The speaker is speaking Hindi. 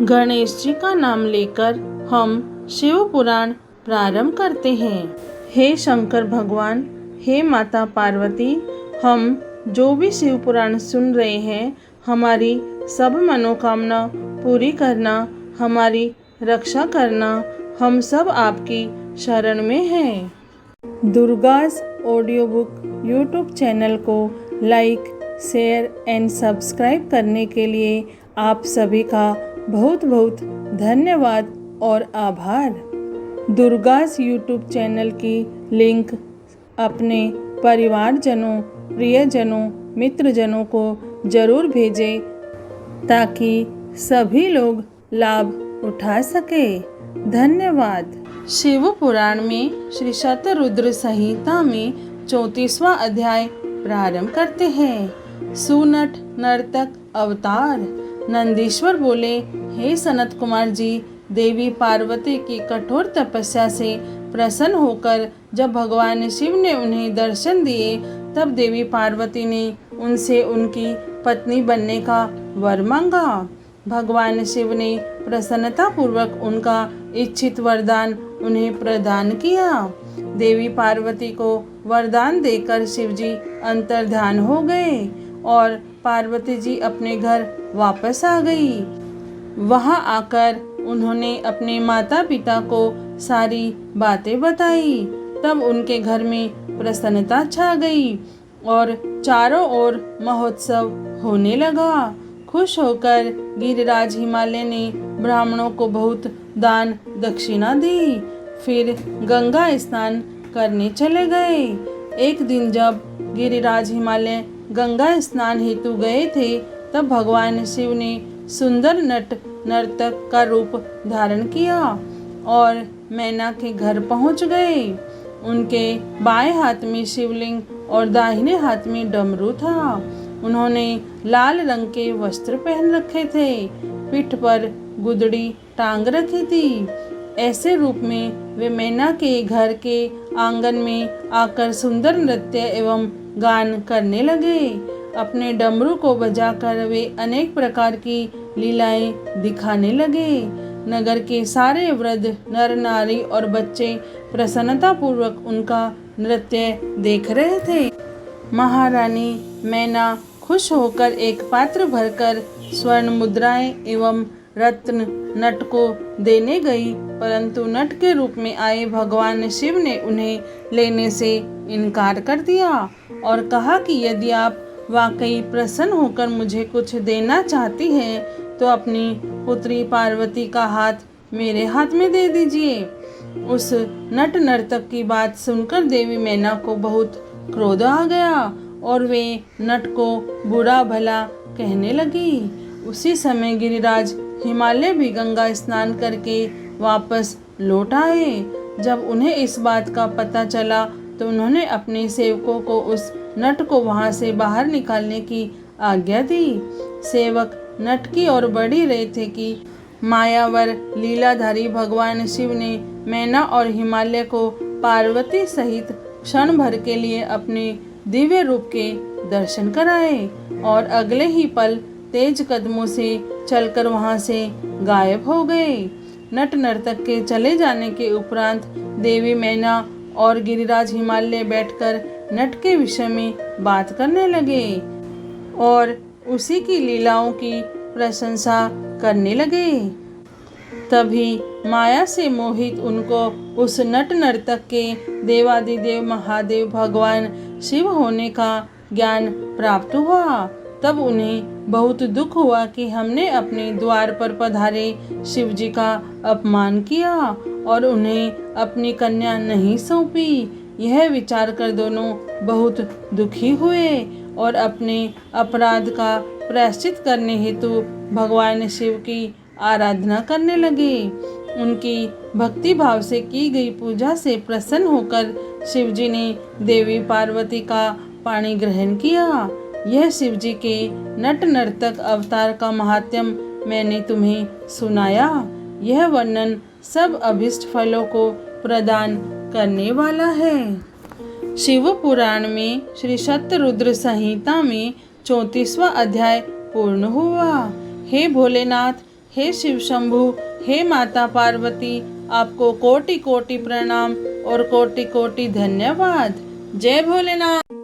गणेश जी का नाम लेकर हम शिव पुराण प्रारंभ करते हैं। हे शंकर भगवान, हे माता पार्वती, हम जो भी शिव पुराण सुन रहे हैं, हमारी सब मनोकामना पूरी करना, हमारी रक्षा करना, हम सब आपकी शरण में हैं। दुर्गास ऑडियो बुक यूट्यूब चैनल को लाइक, शेयर एंड सब्सक्राइब करने के लिए आप सभी का बहुत बहुत धन्यवाद और आभार। दुर्गास यूट्यूब चैनल की लिंक अपने परिवारजनों, प्रियजनों, मित्रजनों को ज़रूर भेजें ताकि सभी लोग लाभ उठा सके। धन्यवाद। शिव पुराण में श्री शतरुद्र संहिता में 34वां अध्याय प्रारंभ करते हैं। सुनट नर्तक अवतार। नंदीश्वर बोले, हे सनत कुमार जी, देवी पार्वती की कठोर तपस्या से प्रसन्न होकर जब भगवान शिव ने उन्हें दर्शन दिए, तब देवी पार्वती ने उनसे उनकी पत्नी बनने का वर मांगा। भगवान शिव ने प्रसन्नता पूर्वक उनका इच्छित वरदान उन्हें प्रदान किया। देवी पार्वती को वरदान देकर शिवजी अंतर्ध्यान हो गए और पार्वती जी अपने घर वापस आ गई। वहां आकर उन्होंने अपने माता पिता को सारी बातें बताई। तब उनके घर में प्रसन्नता छा गई और चारों ओर महोत्सव होने लगा। खुश होकर गिरिराज हिमालय ने ब्राह्मणों को बहुत दान दक्षिणा दी। फिर गंगा स्नान करने चले गए। एक दिन जब गिरिराज हिमालय गंगा स्नान हेतु गए थे, तब भगवान शिव ने सुंदर नट नर्तक का रूप धारण किया और मैना के घर पहुंच गए। उनके बाएं हाथ में शिवलिंग और दाहिने हाथ में डमरू था। उन्होंने लाल रंग के वस्त्र पहन रखे थे, पीठ पर गुदड़ी टांग रखी थी। ऐसे रूप में वे मैना के घर के आंगन में आकर सुंदर नृत्य एवं गान करने लगे। अपने डमरू को बजाकर वे अनेक प्रकार की लीलाएं दिखाने लगे। नगर के सारे वृद्ध, नर नारी और बच्चे प्रसन्नता पूर्वक उनका नृत्य देख रहे थे। महारानी मैना खुश होकर एक पात्र भरकर स्वर्ण मुद्राएं एवं रत्न नट को देने गई, परंतु नट के रूप में आए भगवान शिव ने उन्हें लेने से इनकार कर दिया और कहा कि यदि आप वाकई प्रसन्न होकर मुझे कुछ देना चाहती हैं, तो अपनी पुत्री पार्वती का हाथ मेरे हाथ में दे दीजिए। उस नट नर्तक की बात सुनकर देवी मैना को बहुत क्रोध आ गया और वे नट को बुरा भला कहने लगी। उसी समय गिरिराज हिमालय भी गंगा स्नान करके वापस लौट आए। जब उन्हें इस बात का पता चला, तो उन्होंने अपने सेवकों को उस नट को वहां से बाहर निकालने की आज्ञा दी। सेवक नट की ओर बढ़ ही रहे थे कि मायावर लीलाधारी भगवान शिव ने मैना और हिमालय को पार्वती सहित क्षण भर के लिए अपने दिव्य रूप के दर्शन कराए और अगले ही पल तेज कदमों से चलकर वहां से गायब हो गए। नट नर्तक के चले जाने के उपरांत देवी मैना और गिरिराज हिमालय बैठकर नट के विषय में बात करने लगे और उसी की लीलाओं की प्रशंसा करने लगे। तभी माया से मोहित उनको उस नट नर्तक के देवादिदेव महादेव भगवान शिव होने का ज्ञान प्राप्त हुआ। तब उन्हें बहुत दुख हुआ कि हमने अपने द्वार पर पधारे शिव जी का अपमान किया और उन्हें अपनी कन्या नहीं सौंपी। यह विचार कर दोनों बहुत दुखी हुए और अपने अपराध का प्रायश्चित करने हेतु भगवान शिव की आराधना करने लगे। उनकी भक्ति भाव से की गई पूजा से प्रसन्न होकर शिव जी ने देवी पार्वती का पाणी ग्रहण किया। यह शिव जी के नट नर्तक अवतार का महात्म्य मैंने तुम्हें सुनाया। यह वर्णन सब अभिष्ट फलों को प्रदान करने वाला है। शिव पुराण में श्री शतरुद्र संहिता में 34वां अध्याय पूर्ण हुआ। हे भोलेनाथ, हे शिव शंभु, हे माता पार्वती, आपको कोटि कोटि प्रणाम और कोटि कोटि धन्यवाद। जय भोलेनाथ।